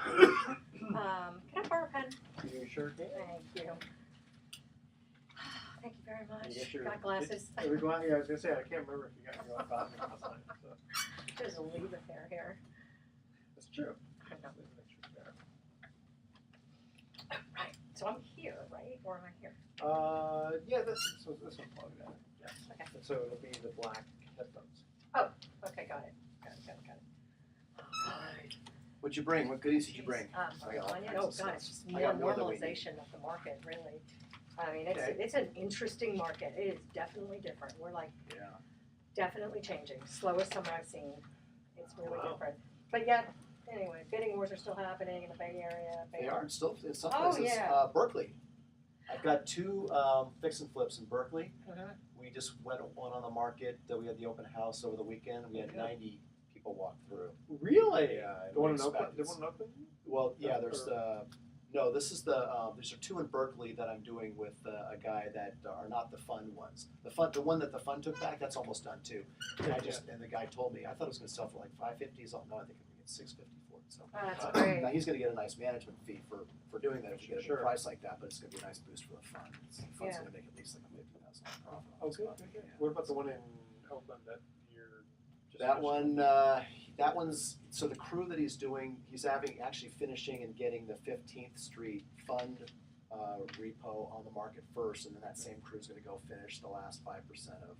Can I borrow a pen? You sure can. Thank you. Thank you very much. You get your- Got glasses. Did we go out? Yeah, I was gonna say I can't remember if you got your glasses last night. So. Just leave it there here. That's true. I know. Leave an extra there. Right. So I'm here, right? Or am I here? Yeah, this one's plugged in. Yes. Okay. So it'll be the black headphones. Okay, got it. Got it. All right. What'd you bring? What goodies did you bring? Oh, I got all God, kinds of stuff. it's just I more got more than we need. normalization of the market, really. I mean, Okay. it's an interesting market. It is definitely different. We're like Yeah. definitely changing. Slowest summer I've seen. It's really Wow. different. But yet, anyway, bidding wars are still happening in the Bay Area. They are still in some Oh, places. yeah. Berkeley. I've got two fix and flips in Berkeley. Mhm. We just went one on the market. We had the open house over the weekend. We had 90 people walk through. Really? Yeah. The one in we Oakland? expected- The one in Oakland? Well, yeah. Or- There's no. This is the. These are two in Berkeley that I'm doing with a guy that are not the fun ones. The one that the fund took back, that's almost done too. And and the guy told me I thought it was going to sell for like $550. So no, I think I'm going to get $650 for it. So Oh, that's great. now he's going to get a nice management fee for doing that if you get a Sure. good price like that. But it's going to be a nice boost for the fund. The fund's Yeah. going to make at least like a $50,000 profit. Oh, good. Yeah. What about the one in Oakland that you're just That finishing? one, that one's, so the crew that he's doing, he's actually finishing and getting the 15th Street fund repo on the market first, and then that same crew's gonna go finish the last 5% of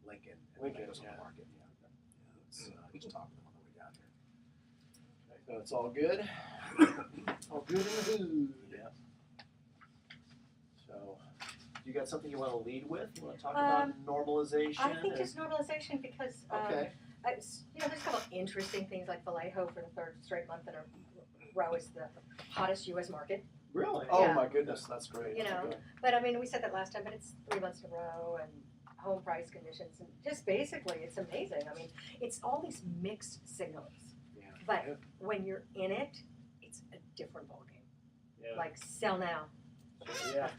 Lincoln. And then it goes on yeah. the market, yeah. It's, we just talked to him on the way down here. So it's all good. All good in the hood. Yeah. So, you got something you wanna lead with? You wanna talk Um, about normalization? I think and- just normalization because Okay. there's a couple of interesting things like Vallejo for the third straight month in a row is the hottest U.S. market. Really? Oh Yeah. my goodness, that's great. You know, Okay. But I mean, we said that last time, but it's 3 months in a row and home price conditions and just basically it's amazing. I mean, it's all these mixed signals. Yeah. But Yeah. when you're in it, it's a different ballgame. Yeah. Like sell now. Yeah.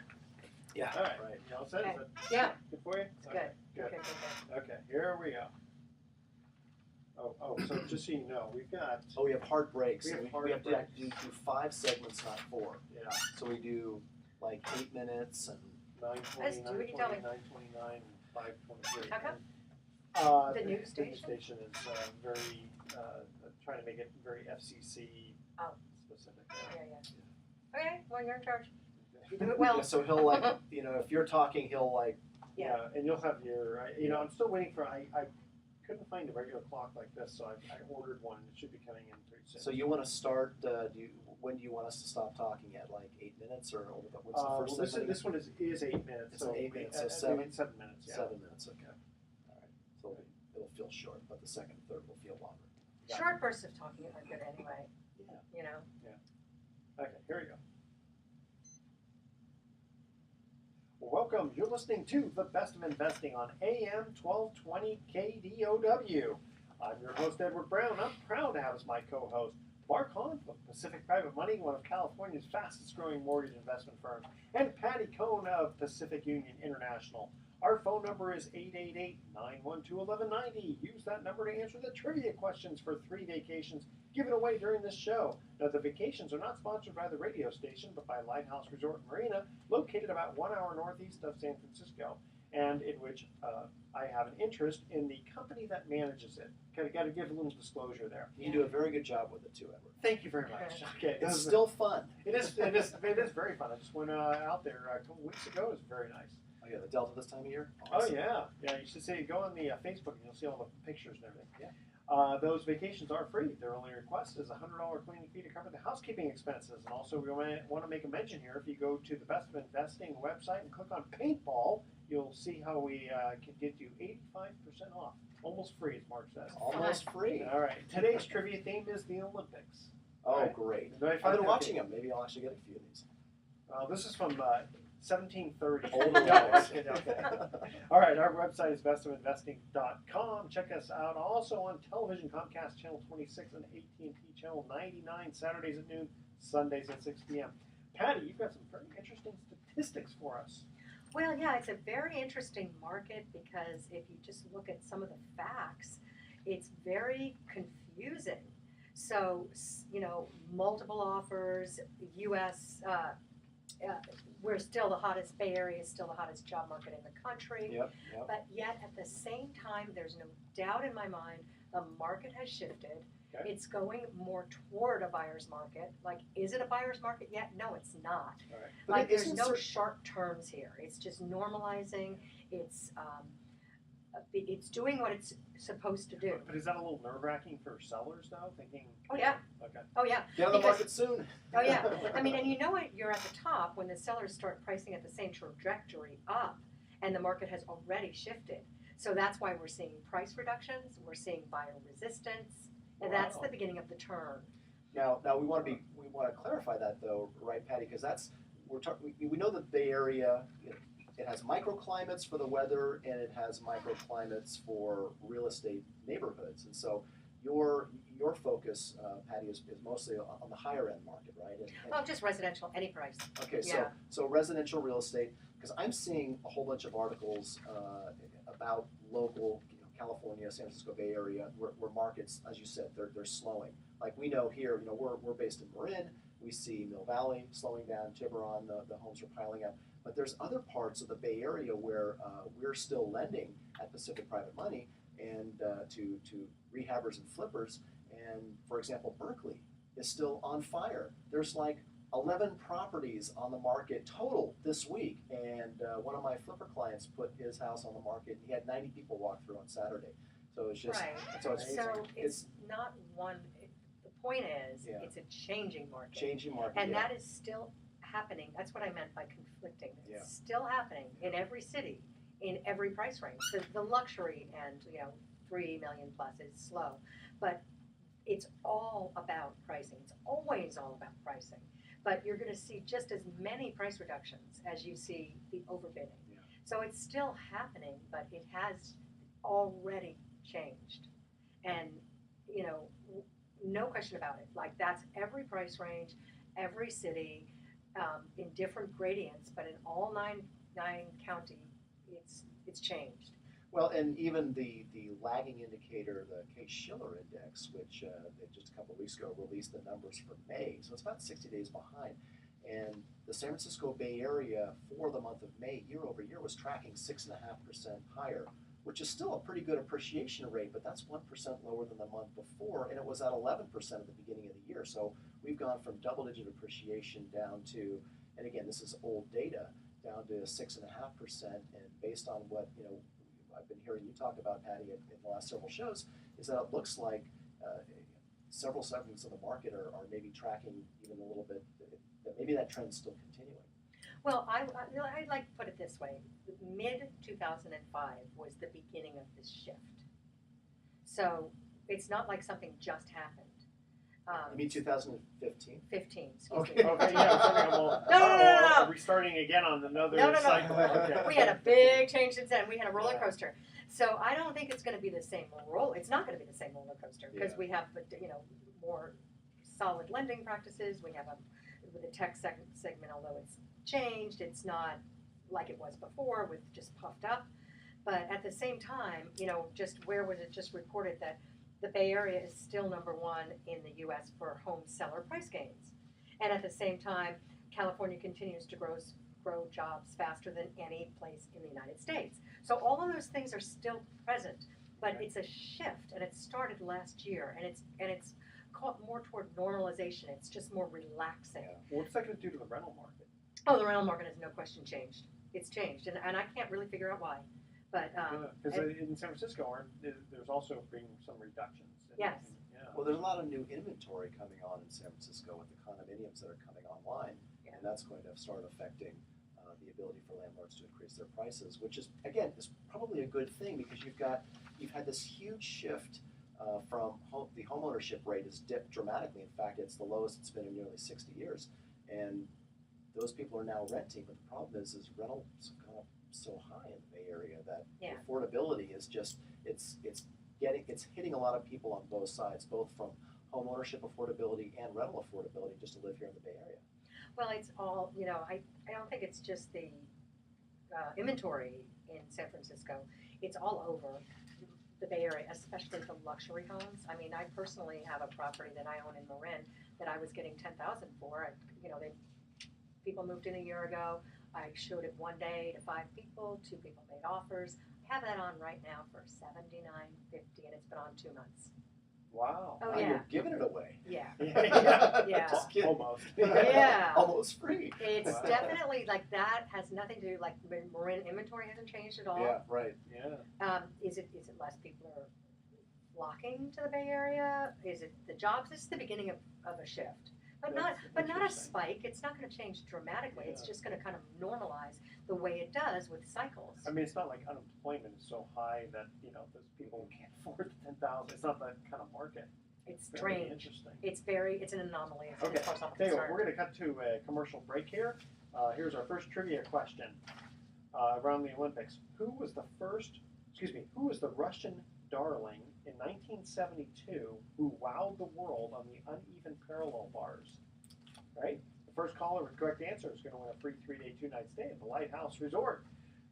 Yeah. All right. Right. You all set? Okay. Is that Yeah, good for you? it's Okay, good. Good. Good. Okay. Here we go. Oh. So just so you know, we've got. Oh, we have hard breaks. We So have hard we have to breaks. do 5 segments, not 4. Yeah. So we do like 8 minutes and 9:20, do what you tell me. 9:29, 5:23. How come? The The news The news station? station is very trying to make it very FCC Oh. specific. Yeah. Okay, well, you're in charge. You do it well. yeah, so he'll like, if you're talking, he'll like, Yeah. And you'll have your. I'm still waiting for. I couldn't find a regular clock like this, so I ordered one. It should be coming in pretty soon. so you want to start, when do you want us to stop talking at, like 8 minutes or what's the Well, first this segment? one is 8 minutes. It's so 8 minutes, so we 7? made 7 minutes. Yeah. 7 minutes, okay. All right, so it'll feel short, but the second and third will feel longer. Short bursts of talking are good anyway. Yeah. You know. Okay, here we go. Welcome. You're listening to The Best of Investing on AM 1220 KDOW. I'm your host, Edward Brown. I'm proud to have as my co-host Mark Hahn of Pacific Private Money, one of California's fastest growing mortgage investment firms, and Patti Cohn of Pacific Union International. Our phone number is 888-912-1190. Use that number to answer the trivia questions for 3 vacations given away during this show. Now, the vacations are not sponsored by the radio station, but by Lighthouse Resort and Marina, located about 1 hour northeast of San Francisco, and in which I have an interest in the company that manages it. Got to give a little disclosure there. You do a very good job with it too, Edward. Thank you very much. Okay, It's still fun. it is very fun. I just went out there a couple weeks ago. It was very nice. Oh yeah, the Delta this time of year? Oh Awesome. yeah. You should see. Go on the Facebook and you'll see all the pictures and everything. Yeah. Those vacations are free. Their only request is a $100 cleaning fee to cover the housekeeping expenses. And also, we want to make a mention here. If you go to the Best of Investing website and click on Paintball, you'll see how we can get you 85% off, almost free, as Mark says. Almost free. All right. Today's trivia theme is the Olympics. Oh, Right. great. Did I I've find been that watching thing? them. Maybe I'll actually get a few of these. This is from 1730. Older Yeah, ones. okay. All right, our website is bestofinvesting.com. Check us out also on television, Comcast Channel 26 and AT&T Channel 99, Saturdays at noon, Sundays at 6 p.m. Patti, you've got some very interesting statistics for us. Well, yeah, it's a very interesting market because if you just look at some of the facts, it's very confusing. So, multiple offers, U.S., we're still the hottest, Bay Area is still the hottest job market in the country. Yep. But yet, at the same time, there's no doubt in my mind, the market has shifted. Okay. It's going more toward a buyer's market. Like, is it a buyer's market yet? No, it's not. All right. But Like, there's isn't no cer- sharp turns here. It's just normalizing. It's doing what it's supposed to do. But is that a little nerve-wracking for sellers, though? Thinking. Oh, yeah. Okay. Oh, yeah. Get on the Because- market soon. Oh, yeah. I mean, and you know what? You're at the top when the sellers start pricing at the same trajectory up, and the market has already shifted. So that's why we're seeing price reductions. We're seeing buyer resistance, and that's Wow. the beginning of the turn. Now we want to clarify that though, right, Patty? Because we know the Bay Area. It has microclimates for the weather, and it has microclimates for real estate neighborhoods. And so your focus, Patty, is mostly on the higher end market, right? Oh, just residential, any price. Okay, Yeah. so residential real estate, because I'm seeing a whole bunch of articles about local, California, San Francisco Bay Area, where markets, as you said, they're slowing. Like we know here, we're based in Marin. We see Mill Valley slowing down, Tiburon, the homes are piling up. But there's other parts of the Bay Area where we're still lending at Pacific Private Money and to rehabbers and flippers. And for example, Berkeley is still on fire. There's like 11 properties on the market total this week. And one of my flipper clients put his house on the market. He had 90 people walk through on Saturday. So it's just, Right. so it's So it's not one. The point is, Yeah. it's a changing market. changing market. And yeah. that is still happening. That's what I meant by conflicting. Yeah. It's still happening in every city, in every price range. The luxury and 3 million plus is slow, but it's all about pricing. It's always all about pricing. But you're going to see just as many price reductions as you see the overbidding. Yeah. So it's still happening, but it has already changed. And no question about it. Like, that's every price range, every city, in different gradients, but in all nine county, it's changed. Well, and even the lagging indicator, the Case-Shiller Index, which they just a couple of weeks ago released the numbers for May, so it's about 60 days behind. And the San Francisco Bay Area for the month of May, year over year, was tracking 6.5% higher, which is still a pretty good appreciation rate, but that's 1% lower than the month before, and it was at 11% at the beginning of the year. So we've gone from double-digit appreciation down to, and again, this is old data, down to 6.5%, and based on what I've been hearing you talk about, Patty, in the last several shows, is that it looks like several segments of the market are maybe tracking even a little bit, that maybe that trend's still continuing. Well, I'd like to put it this way. Mid-2005 was the beginning of this shift. So it's not like something just happened. You mean 2015? 15, excuse Okay. me. Okay, yeah, sorry, well, No. are we starting again on another No. cycle? Okay. We had a big change since then. We had a roller coaster. So I don't think it's going to be the same It's not going to be the same roller coaster because we have, more solid lending practices. We have with the tech segment, although it's changed, it's not like it was before with just puffed up. But at the same time, just where was it just reported that the Bay Area is still number one in the U.S. for home seller price gains. And at the same time, California continues to grow jobs faster than any place in the United States. So all of those things are still present, but it's a shift, and it started last year, and it's caught more toward normalization. It's just more relaxing. Well, what's that going to do to the rental market? Oh, the rental market has no question changed. It's changed, and I can't really figure out why. But Because in San Francisco, there's also been some reductions. Yes. Well, there's a lot of new inventory coming on in San Francisco with the condominiums that are coming online, and that's going to start affecting the ability for landlords to increase their prices, which is, again, is probably a good thing because you've had this huge shift from the homeownership rate has dipped dramatically. In fact, it's the lowest it's been in nearly 60 years, and those people are now renting. But the problem is rentals have gone up so high in the Bay Area that affordability is just it's hitting a lot of people on both sides, both from home ownership affordability and rental affordability just to live here in the Bay Area. Well, it's all, I don't think it's just the inventory in San Francisco. It's all over. the Bay Area, especially the luxury homes. I mean, I personally have a property that I own in Marin that I was getting $10,000 for. People moved in a year ago. I showed it one day to 5 people. 2 people made offers. I have that on right now for $79.50, and it's been on 2 months. Wow. Oh, Wow, yeah. You're giving it away. Yeah. Yeah. Just kidding. Almost. Yeah. Almost free. It's Wow. definitely like that has nothing to do, like Marin inventory hasn't changed at all. Yeah, right. Yeah. Is it less people are flocking to the Bay Area? Is it the jobs? This is the beginning of a shift. But not a interesting. spike. It's not going to change dramatically. It's Yeah. just going to kind of normalize the way it does with cycles. I mean, it's not like unemployment is so high that those people can't afford the 10,000. It's not that kind of market. It's Very strange. interesting. It's an anomaly. It's Okay. as far as I'm Tell you what, concerned. we're going to cut to a commercial break here. Here's our first trivia question around the Olympics. Who was the Russian darling in 1972 who wowed the world on the uneven parallel bars? Right? The first caller with the correct answer is going to win a free 3-day, 2-night stay at the Lighthouse Resort.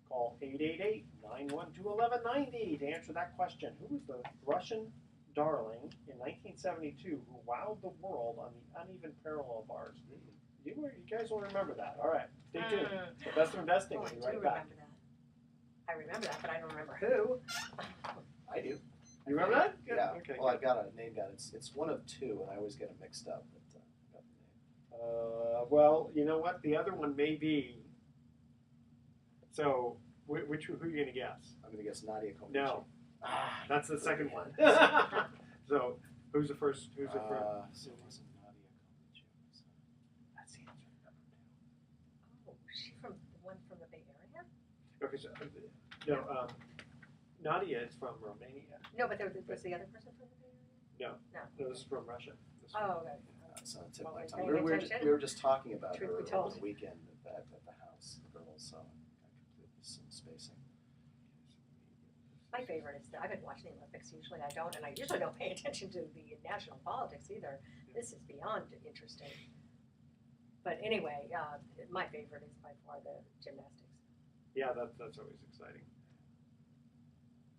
Call 888-912-1190 to answer that question. Who was the Russian darling in 1972 who wowed the world on the uneven parallel bars? You guys will remember that. All right, stay tuned. The Best of Investing will I be do right remember back. that. I remember that, but I don't remember who. I do. You remember that? Good. Yeah. Okay. Well, I've got a name down. It's one of 2, and I always get them mixed up. But I got the name. Well, you know what? The other one may be. So, who are you going to guess? I'm going to guess Nadia Comaneci. No. That's the second one. So, who's the first? So it wasn't Nadia Comaneci. That's the answer. Oh, is she from the one from the Bay Area? Okay, so no, Nadia is from Romania. No, but was the other person from the Bay Area? No, this is from Russia. Oh, okay. It's on the tip of Well, my we're tongue. paying We were attention. just talking about Truth her be told. over the weekend at the house, the girls. So I completely some spacing. My favorite is I've been watching the Olympics. Usually I don't, and I usually don't pay attention to the national politics either. This is beyond interesting. But anyway, my favorite is by far the gymnastics. Yeah, that's always exciting.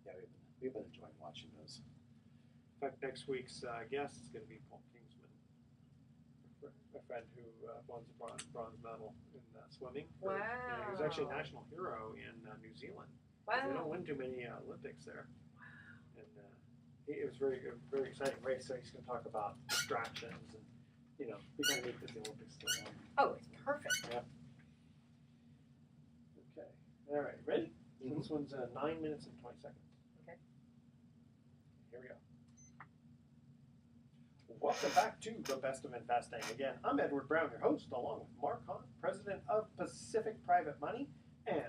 Yeah, we've been enjoying watching those. In fact, next week's guest is going to be Paul Kingsman, a friend who won the bronze medal in swimming. Wow. He was actually a national hero in New Zealand. Wow. They don't win too many Olympics there. And it was very exciting race. So he's going to talk about distractions and we kind of need the Olympics still on. Oh, it's perfect. Okay. All right. Ready? Mhm. This one's 9 minutes and 20 seconds. Okay. Here we go. Welcome back to the Best of Investing. Again, I'm Edward Brown, your host, along with Mark Hahn, president of Pacific Private Money, and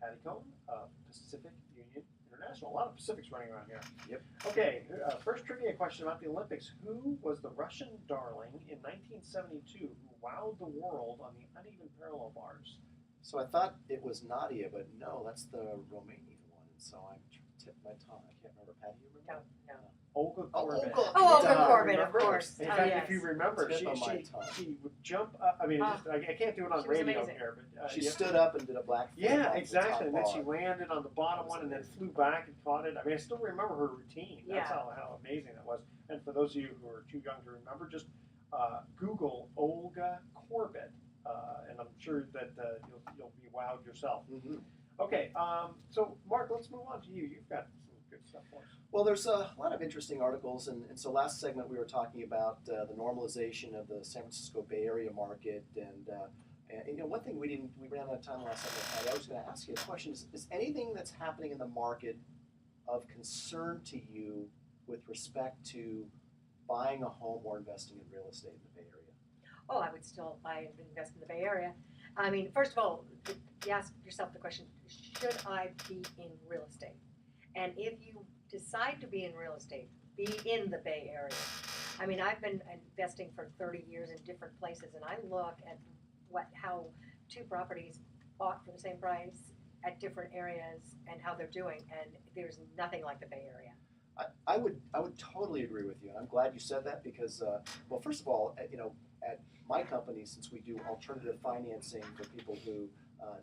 Patti Cohn of Pacific Union International. A lot of Pacifics running around here. Yep. Okay, first trivia question about the Olympics. Who was the Russian darling in 1972 who wowed the world on the uneven parallel bars? So I thought it was Nadia, but no, that's the Romanian one. And so I'm tipped my tongue. I can't remember. Patty, you remember? No. Olga Korbut. Olga. Oh, Olga Duh, Corbett, of remember? course. In Oh, fact, yes. if you remember, Tip of my she tongue. would jump up. I mean, I can't do it on She was radio amazing. here, but She yeah. stood up and did a black flip Yeah, off the exactly. top And then she bar. landed on the bottom one and then flew back and caught it. I mean, I still remember her routine. That's Yeah. how amazing that was. And for those of you who are too young to remember, just Google Olga Korbut, and I'm sure that you'll be wowed yourself. Mhm. Okay, so Mark, let's move on to you. You've got some good stuff for us. Well, there's a lot of interesting articles, and so last segment we were talking about the normalization of the San Francisco Bay Area market, and one thing we ran out of time last segment. I was going to ask you a question: is anything that's happening in the market of concern to you with respect to buying a home or investing in real estate in the Bay Area? Oh, I would still buy and invest in the Bay Area. I mean, first of all, you ask yourself the question, should I be in real estate? And if you decide to be in real estate, be in the Bay Area. I mean, I've been investing for 30 years in different places, and I look at how 2 properties bought for the same price at different areas and how they're doing, and there's nothing like the Bay Area. I would totally agree with you, and I'm glad you said that because, well, first of all, at my company, since we do alternative financing for people who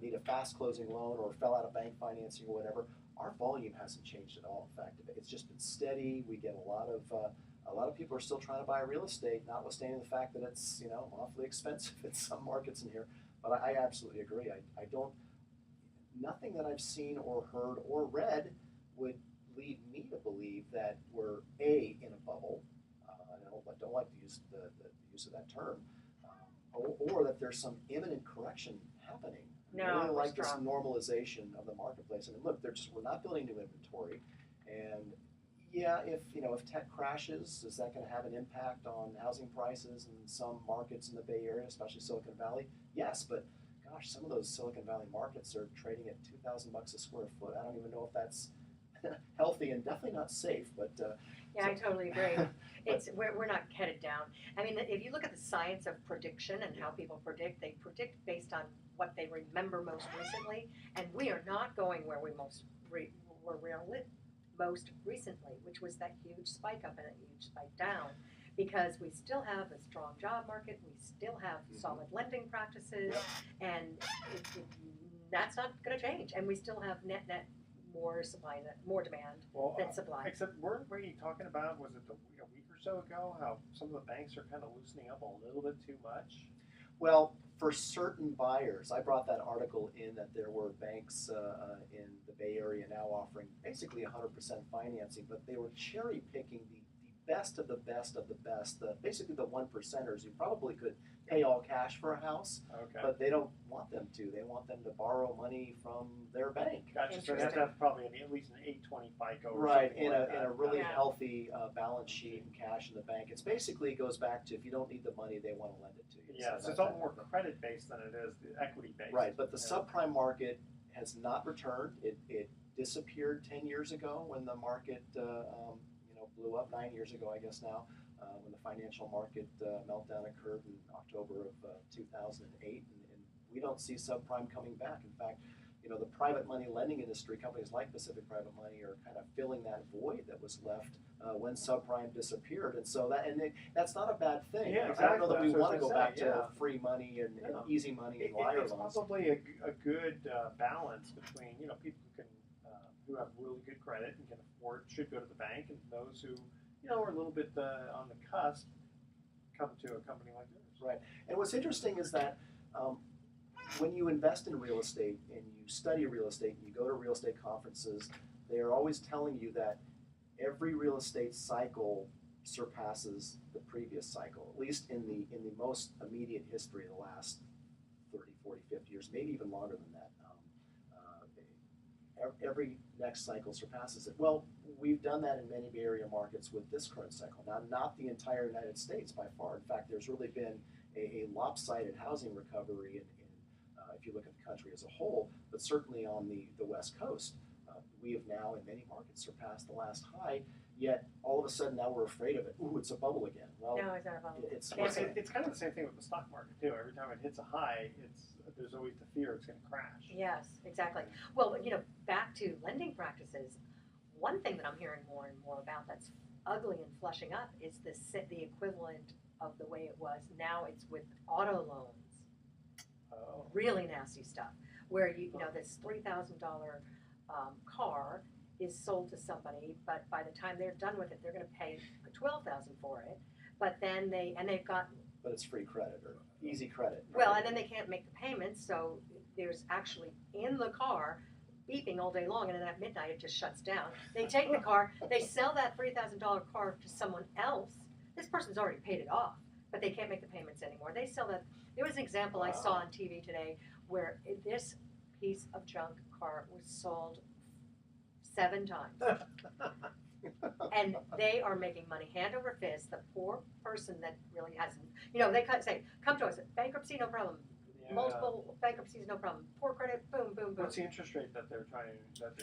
need a fast closing loan or fell out of bank financing or whatever, our volume hasn't changed at all. In fact, it's just been steady. We get a lot of people are still trying to buy real estate, notwithstanding the fact that it's awfully expensive in some markets in here. But I absolutely agree. I don't. Nothing that I've seen or heard or read would lead me to believe that we're in a bubble. I don't like to use the use of that term, or that there's some imminent correction happening. No, I really we're like this strong. normalization of the marketplace. And look, we're not building new inventory, and yeah, if tech crashes, is that going to have an impact on housing prices in some markets in the Bay Area, especially Silicon Valley? Yes, but gosh, some of those Silicon Valley markets are trading at $2,000 a square foot. I don't even know if that's healthy and definitely not safe. But Yeah, I totally agree. We're not headed down. I mean, if you look at the science of prediction and how people predict, they predict based on what they remember most recently, and we are not going where we most recently, which was that huge spike up and a huge spike down, because we still have a strong job market, we still have solid lending practices, and that's not going to change, and we still have net more supply, more demand than supply. Except weren't we talking about, was it a week or so ago, how some of the banks are kind of loosening up a little bit too much? Well, for certain buyers, I brought that article in that there were banks in the Bay Area now offering basically 100% financing, but they were cherry picking the best of the best of the best, basically the one percenters who probably could pay all cash for a house, but they don't want them to. They want them to borrow money from their bank. Gotcha. So they have to have probably at least an 820 FICO. Or right, something in like a really Yeah. healthy balance sheet and cash in the bank. It's basically goes back to if you don't need the money, they want to lend it to you. Yeah, so it's all more credit based than it is the equity based. Right, but the subprime market has not returned. It disappeared 10 years ago when the market blew up, 9 years ago, I guess now, when the financial market meltdown occurred in October of 2008, and we don't see subprime coming back. In fact, the private money lending industry, companies like Pacific Private Money, are kind of filling that void that was left when subprime disappeared, and so that's not a bad thing. Yeah, I don't know that we exactly. want to go back Yeah. to free money and easy money and wire It's loans. probably a good balance between people who can who have really good credit and can afford, should go to the bank, and those who are a little bit on the cusp come to a company like yours. Right. And what's interesting is that when you invest in real estate and you study real estate and you go to real estate conferences, they are always telling you that every real estate cycle surpasses the previous cycle, at least in the most immediate history of the last 30, 40, 50 years, maybe even longer than that. Every next cycle surpasses it. Well, we've done that in many Bay Area markets with this current cycle. Now, not the entire United States by far. In fact, there's really been a lopsided housing recovery if you look at the country as a whole, but certainly on the West Coast. We have now, in many markets, surpassed the last high, yet all of a sudden now we're afraid of it. Ooh, it's a bubble again. Well, No, it's not a bubble. It's kind of the same thing with the stock market too. Every time it hits a high, there's always the fear it's going to crash. Yes, exactly. Well, back to lending practices, one thing that I'm hearing more and more about that's ugly and flushing up is the equivalent of the way it was. Now it's with auto loans. Oh. Really nasty stuff, where this $3,000 car is sold to somebody, but by the time they're done with it, they're going to pay $12,000 for it. But then they've got. But it's free credit or easy credit. Well, and then they can't make the payments, so there's actually in the car beeping all day long, and then at midnight it just shuts down. They take the car, they sell that $3,000 car to someone else. This person's already paid it off, but they can't make the payments anymore. They sell that. There was an example I saw on TV today where this piece of junk car was sold 7 times. And they are making money hand over fist. The poor person that really hasn't, they say, come to us, bankruptcy, no problem. Yeah. Multiple bankruptcies, no problem. Poor credit, boom, boom, boom. What's the interest rate that they're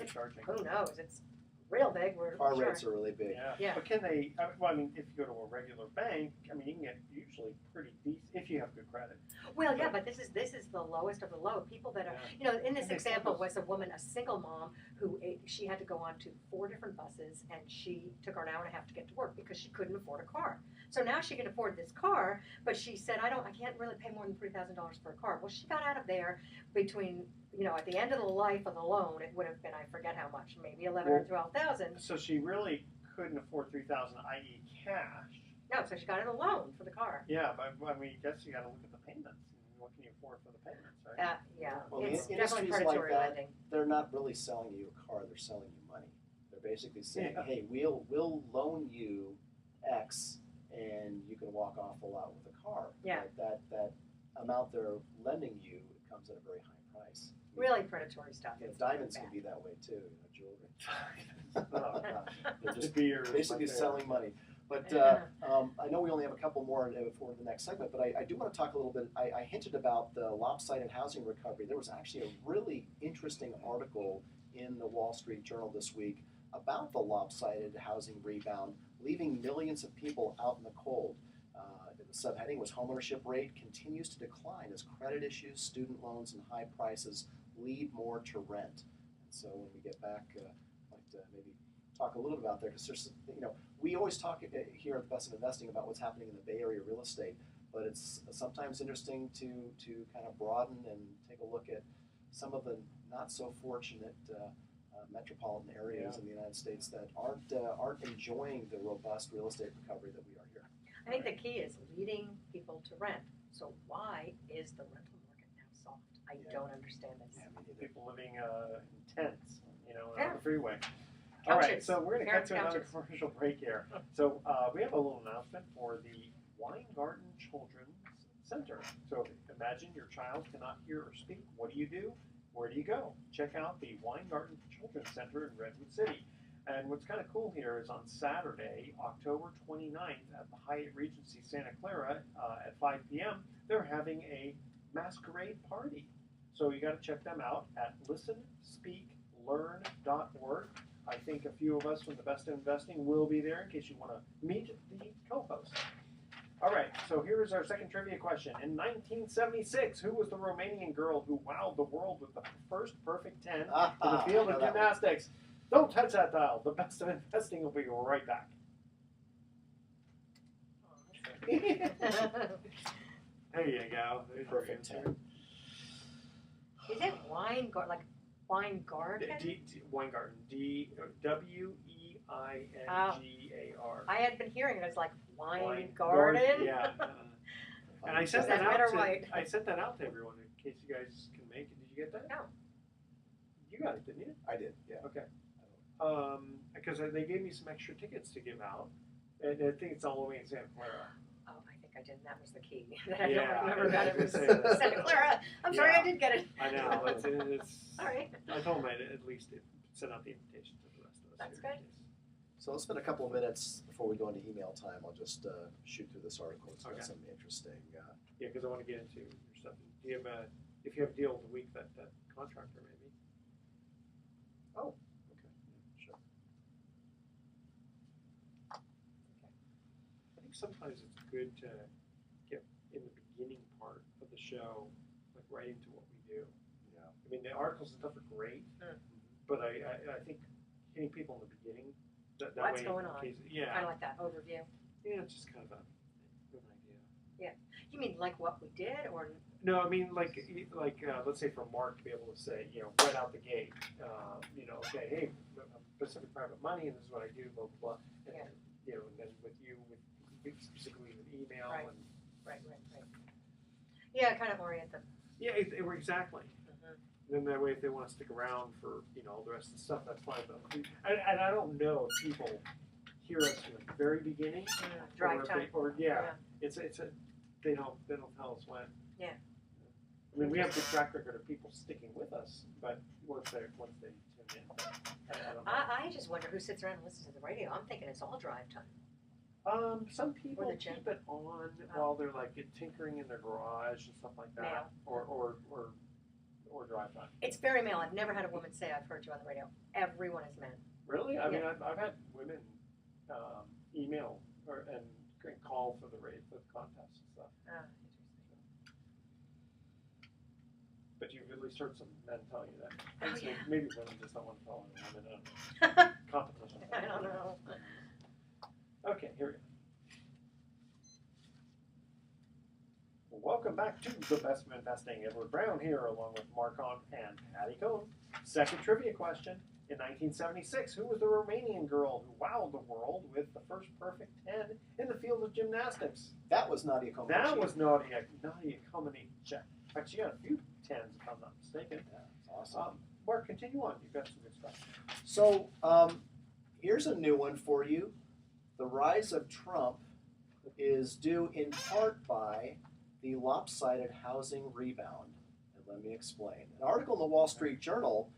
charging? Who knows? It's real big. Our sure. rates are really big. Yeah. But can they? Well, I mean, if you go to a regular bank, you can get usually pretty decent if you have good credit. Well, yeah, but this is the lowest of the low. People that are, in this And they example focus- was a woman, a single mom, who she had to go on to 4 different buses, and she took her an hour and a half to get to work because she couldn't afford a car. So now she can afford this car, but she said, I can't really pay more than $3,000 for a car. Well, she got out of there between, at the end of the life of the loan, it would have been, I forget how much, maybe 11 or 12,000. So she really couldn't afford 3,000, i.e., cash. No, so she got a loan for the car. Yeah, but I mean, I guess you got to look at the payments. What can you afford for the payments, right? Yeah, Well, it's in definitely industries like predatory that, lending. they're not really selling you a car, they're selling you money. They're basically saying, Yeah. hey, we'll loan you X and you can walk off a lot with a car. Yeah. But that amount they're lending you, it comes at a very high price. Really predatory stuff. It's diamonds bad. can be that way too, jewelry. Oh, They're just beers, basically my favorite. selling money. But I know we only have a couple more for the next segment, but I do want to talk a little bit. I hinted about the lopsided housing recovery. There was actually a really interesting article in the Wall Street Journal this week about the lopsided housing rebound, leaving millions of people out in the cold. The subheading was homeownership rate continues to decline as credit issues, student loans, and high prices lead more to rent. And so when we get back, I'd like to maybe talk a little bit about there, because there's, we always talk here at the Best of Investing about what's happening in the Bay Area real estate, but it's sometimes interesting to kind of broaden and take a look at some of the not so fortunate metropolitan areas in the United States that aren't enjoying the robust real estate recovery that we are here. I think the key is leading people to rent. So why is the rental market now soft? I don't understand this. Yeah, me neither. People living in tents, on Yeah. the freeway. All right, Couches. so we're going to cut Parents' to another couches. commercial break here. So we have a little announcement for the Weingarten Children's Center. So imagine your child cannot hear or speak. What do? Where do you go? Check out the Weingarten Children's Center in Redwood City. And what's kind of cool here is on Saturday, October 29th at the Hyatt Regency Santa Clara at 5 p.m., they're having a masquerade party. So you got to check them out at listenspeaklearn.org. I think a few of us from the Best of Investing will be there in case you want to meet the co-host. All right, so here is our second trivia question. In 1976, who was the Romanian girl who wowed the world with the first perfect 10 in the field of gymnastics? Don't touch that dial. The Best of Investing will be right back. There you go. There's your Perfect answer. 10. Is it Weingarten? Weingarten. W-E-I-N-G-A-R. I had been hearing it as like Weingarten. Yeah. And I sent Is that that out red or to white? I sent that out to everyone in case you guys can make it. Did you get that? No. You got it, didn't you? I did, yeah. Okay. Because they gave me some extra tickets to give out, and I think it's all the way in Santa Clara. Oh, I think I did. That was the key. That I Yeah, don't remember that it was I was gonna say Santa Clara. I'm sorry, Yeah. I did get it. I know. It's All right. I told them I'd at least send out the invitation to the rest of us. That's here in good. case. So let's spend a couple of minutes before we go into email time. I'll just shoot through this article. It's got Okay. some interesting. Yeah, because I want to get into your stuff. Do you have if you have a deal of the week, that contractor maybe? Oh, okay, yeah, sure. I think sometimes it's good to get in the beginning part of the show, like right into what we do. Yeah. I mean, the articles and stuff are great, but I think hitting people in the beginning, that What's way, going in on? case, yeah, Kind of like that overview. yeah, it's just kind of a good idea. You mean like what we did, or No, I mean like let's say for Mark to be able to say, right out the gate, okay, hey, I'm Pacific Private Money, and this is what I do, blah blah blah, and Yeah. and then with you, with specifically with email Right. and right? Yeah, kind of orient them. yeah, exactly. Then that way, if they want to stick around for all the rest of the stuff, that's fine. But and I don't know if people hear us from the very beginning, Drive or if time. they, or it's a they don't tell us when. Yeah. I mean, we have a good track record of people sticking with us, but once they tune in, I don't know. I just wonder who sits around and listens to the radio. I'm thinking it's all drive time. Some people Or the keep gym. it on while they're like tinkering in their garage and stuff like that, Male. or drive time. It's very male. I've never had a woman say I've heard you on the radio. Everyone is men. Really? I mean, Yeah. I've had women email and call for the contest and stuff. But you've at least heard some men tell you that. Oh, And so yeah. maybe women just don't want to tell women competition. I don't know. Okay, here we go. welcome back to The Best of Investing. Edward Brown here, along with Mark Hunt and Patti Cohn. Second trivia question. In 1976, who was the Romanian girl who wowed the world with the first perfect 10 in the field of gymnastics? That was Nadia Comaneci. That was Nadia Comaneci. In fact, she got a few 10s, if I'm not mistaken. Yeah, that's awesome. Mark, continue on. You've got some good stuff. So here's a new one for you. The rise of Trump is due in part by the lopsided housing rebound. And let me explain. An article in the Wall Street Journal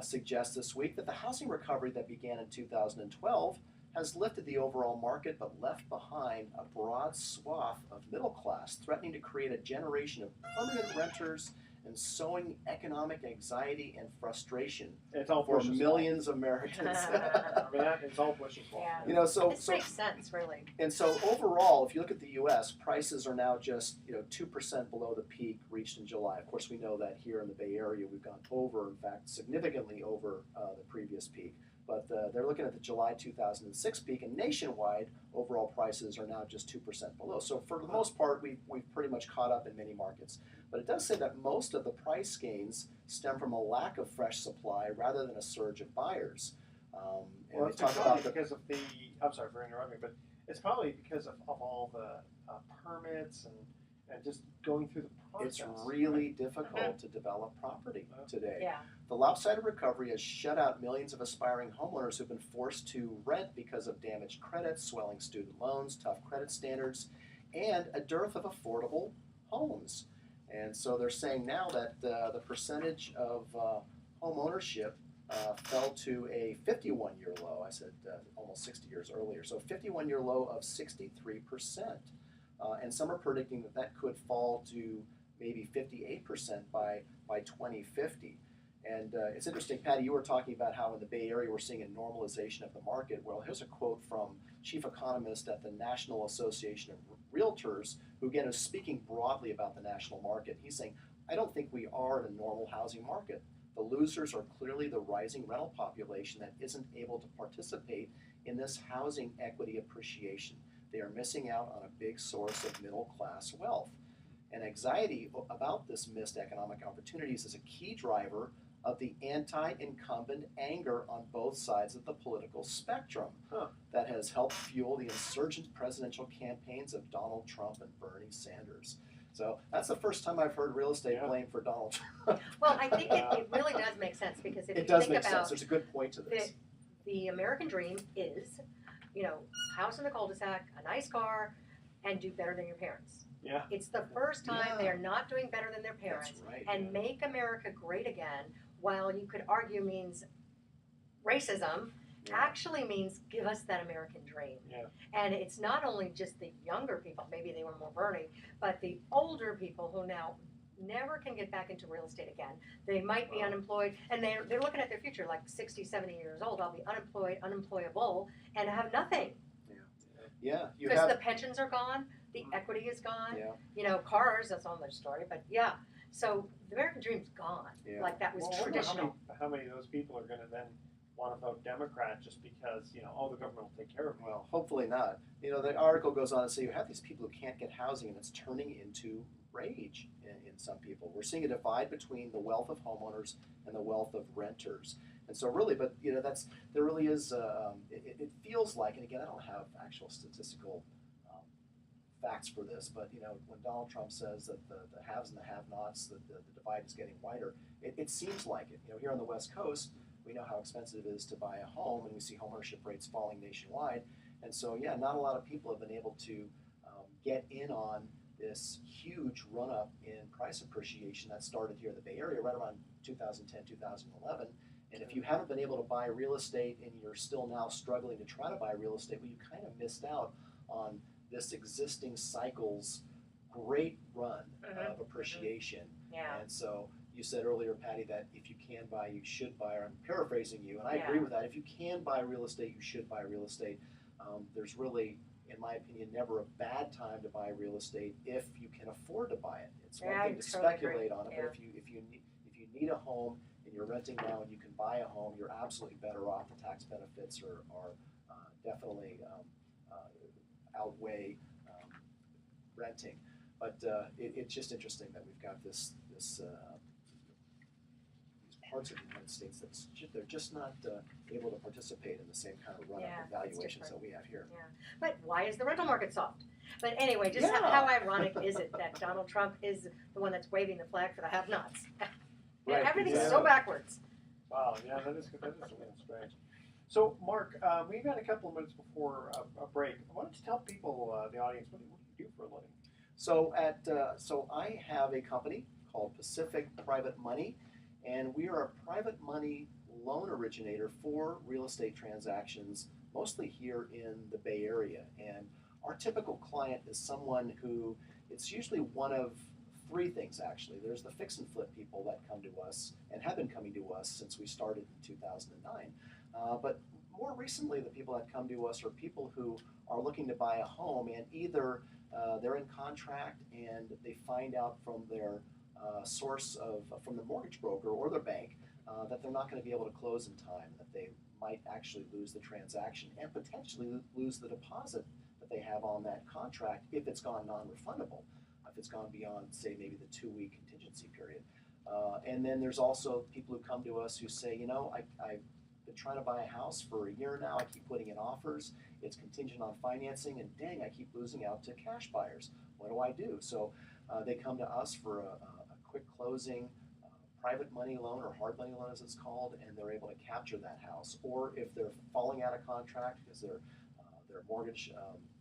suggests this week that the housing recovery that began in 2012 has lifted the overall market but left behind a broad swath of middle class, threatening to create a generation of permanent renters and sowing economic anxiety and frustration It's all for Bush's millions of Americans. fault. I mean, it's all Bush's fault. Yeah. You know, This makes sense, really. and so overall, if you look at the U.S., prices are now just 2% below the peak reached in July. Of course, we know that here in the Bay Area, we've gone over, in fact, significantly over the previous peak. But they're looking at the July 2006 peak, and nationwide, overall prices are now just 2% below. So for the most part, we've pretty much caught up in many markets. But it does say that most of the price gains stem from a lack of fresh supply rather than a surge of buyers. Well, we it's talk probably about because of the. I'm sorry for interrupting, but it's probably because of all the permits and just going through the process. it's really difficult to develop property today. Yeah. The lopsided recovery has shut out millions of aspiring homeowners who've been forced to rent because of damaged credit, swelling student loans, tough credit standards, and a dearth of affordable homes. And so they're saying now that the percentage of home ownership fell to a 51-year low. I said almost 60 years earlier. So 51-year low of 63%. And some are predicting that that could fall to maybe 58% by 2050. And it's interesting, Patti, you were talking about how in the Bay Area we're seeing a normalization of the market. Well, here's a quote from chief economist at the National Association of Realtors, who again is speaking broadly about the national market. He's saying, I don't think we are in a normal housing market. The losers are clearly the rising rental population that isn't able to participate in this housing equity appreciation. They are missing out on a big source of middle-class wealth. And anxiety about this missed economic opportunities is a key driver of the anti-incumbent anger on both sides of the political spectrum that has helped fuel the insurgent presidential campaigns of Donald Trump and Bernie Sanders. So that's the first time I've heard real estate blamed for Donald Trump. Well, I think it really does make sense, because if It you does think make about sense. There's a good point to this. the American dream is, house in the cul-de-sac, a nice car, and do better than your parents. Yeah. It's the first time Yeah. they're not doing better than their parents. That's right. And make America great again, while you could argue means racism, actually means give us that American dream. Yeah. And it's not only just the younger people, maybe they were more Bernie, but the older people who now never can get back into real estate again. They might be unemployed, and they're looking at their future like 60, 70 years old. I'll be unemployed, unemployable, and have nothing. Yeah, you Because have. the pensions are gone, the equity is gone, Yeah. cars, that's another story, but yeah. So the American dream's gone. Yeah. Like that was Well, I wonder traditional. how many of those people are going to then want to vote Democrat just because, the government will take care of it? Well, hopefully not. The article goes on to say you have these people who can't get housing, and it's turning into rage in some people. We're seeing a divide between the wealth of homeowners and the wealth of renters. And so really, but there really is. It feels like, and again, I don't have actual statistical facts for this, but when Donald Trump says that the haves and the have-nots, that the divide is getting wider, it seems like it. Here on the West Coast, we know how expensive it is to buy a home, and we see homeownership rates falling nationwide. And so, not a lot of people have been able to get in on this huge run-up in price appreciation that started here in the Bay Area right around 2010, 2011. And if you haven't been able to buy real estate and you're still now struggling to try to buy real estate, well, you kind of missed out on this existing cycle's great run of appreciation. Yeah. And so you said earlier, Patti, that if you can buy, you should buy, or I'm paraphrasing you, and I Yeah. agree with that. If you can buy real estate, you should buy real estate. There's really, in my opinion, never a bad time to buy real estate if you can afford to buy it. It's one Yeah, thing I to totally speculate agree. on it, Yeah. but if you need a home and you're renting now and you can buy a home, you're absolutely better off. The tax benefits are definitely outweigh renting. But it's just interesting that we've got these parts of the United States that they're just not able to participate in the same kind of run-up Yeah, of valuations that we have here. Yeah, but why is the rental market soft? But anyway, just Yeah. how ironic is it that Donald Trump is the one that's waving the flag for the have-nots? Right, Everything's exactly. so backwards. Wow, yeah, that is a little strange. So, Mark, we've got a couple of minutes before a break. Why don't you tell people, the audience, what do you do for a living? So so I have a company called Pacific Private Money, and we are a private money loan originator for real estate transactions, mostly here in the Bay Area. And our typical client is someone who, it's usually one of three things actually. There's the fix and flip people that come to us and have been coming to us since we started in 2009. But more recently, the people that come to us are people who are looking to buy a home, and either they're in contract and they find out from their from the mortgage broker or their bank that they're not going to be able to close in time, that they might actually lose the transaction and potentially lose the deposit that they have on that contract if it's gone non-refundable, if it's gone beyond, say, maybe the 2-week contingency period. And then there's also people who come to us who say, you know, I've been trying to buy a house for a year now. I keep putting in offers. It's contingent on financing, and dang, I keep losing out to cash buyers. What do I do? So they come to us for a quick closing private money loan, or hard money loan as it's called, and they're able to capture that house. Or if they're falling out of contract because their mortgage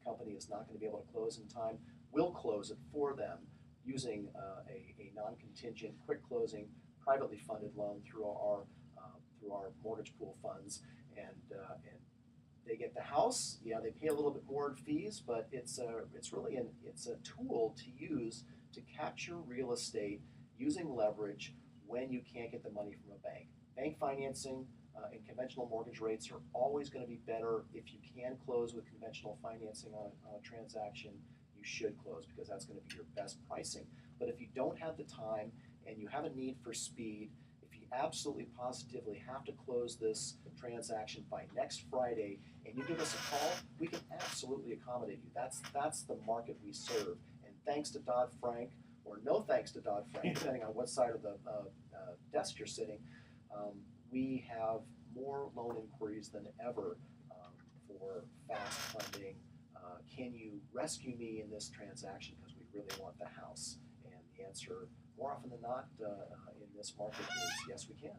company is not going to be able to close in time, we'll close it for them using a non-contingent, quick closing, privately funded loan through our mortgage pool funds, and they get the house. Yeah, they pay a little bit more in fees, but it's really a tool to use to capture real estate using leverage when you can't get the money from a bank. Bank financing and conventional mortgage rates are always going to be better. If you can close with conventional financing on a transaction, you should close, because that's going to be your best pricing. But if you don't have the time and you have a need for speed, if you absolutely positively have to close this transaction by next Friday and you give us a call, we can absolutely accommodate you. That's the market we serve. And thanks to Dodd-Frank, or no thanks to Dodd-Frank, depending on what side of the desk you're sitting, we have more loan inquiries than ever for fast funding. Can you rescue me in this transaction because we really want the house? And the answer, more often than not, in this market is yes, we can.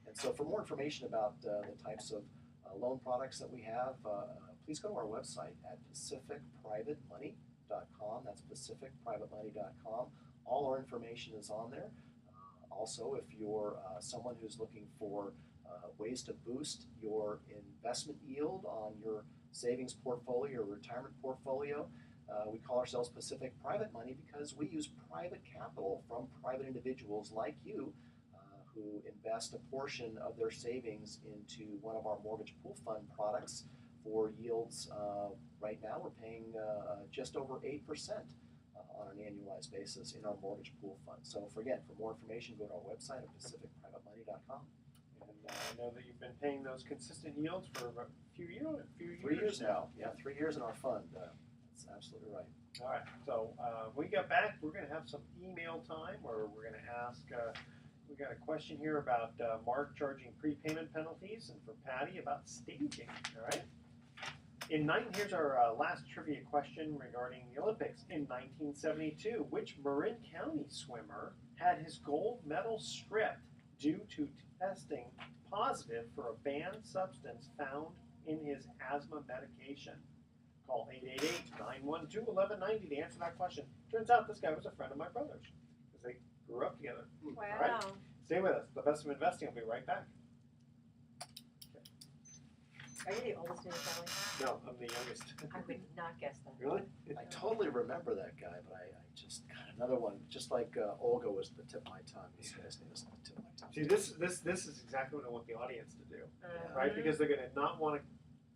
And so for more information about the types of loan products that we have, please go to our website at pacificprivatemoney.com. That's pacificprivatemoney.com. All our information is on there. Also, if you're someone who's looking for ways to boost your investment yield on your savings portfolio or retirement portfolio, we call ourselves Pacific Private Money because we use private capital from private individuals like you who invest a portion of their savings into one of our mortgage pool fund products for yields. Right now we're paying just over 8% on an annualized basis in our mortgage pool fund. So for more information, go to our website at pacificprivatemoney.com. And I know that you've been paying those consistent yields for a few years. 3 years now. Yeah, 3 years in our fund. That's absolutely right. All right. So when we get back, we're going to have some email time where we're going to ask. We got a question here about Mark charging prepayment penalties, and for Patti about staging. All right. Here's our last trivia question regarding the Olympics. In 1972, which Marin County swimmer had his gold medal stripped due to testing positive for a banned substance found in his asthma medication? Call 888-912-1190 to answer that question. Turns out this guy was a friend of my brother's because they grew up together. Wow. All right. Stay with us. The Best of Investing will be right back. Are you the oldest in your family? No, I'm the youngest. I would not guess that. Really? I totally remember that guy, but I just got another one. Just like Olga was the tip of my tongue. This guy's name is the tip of my tongue. See, this is exactly what I want the audience to do, right? Because they're going to not want to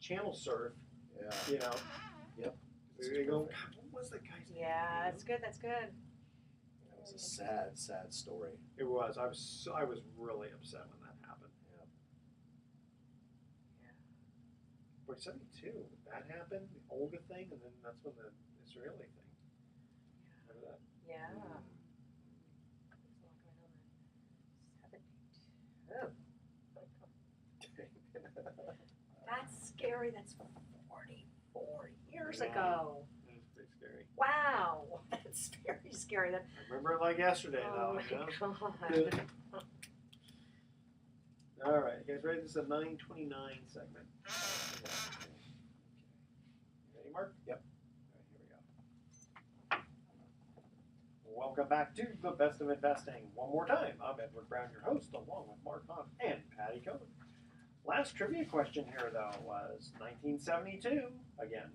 channel surf, Yeah. you know. Yep. They go, God, what was that guy's name? Yeah, that's good. That's good. It was a sad, sad story. It was. I was really upset when that happened. Yeah. But 72, that happened, the Olga thing, and then that's when the Israeli thing. Remember that? Yeah. Oh. That's scary. That's 44 years Yeah. ago. It's pretty scary. Wow. That's very scary. That, I remember it like yesterday, oh though. my You know? God. All right, you guys ready? This is a 929 segment. Ready, Mark? Yep. All right, here we go. Welcome back to the Best of Investing. One more time, I'm Edward Brown, your host, along with Mark Hunt and Patti Cohen. Last trivia question here, though, was 1972, again,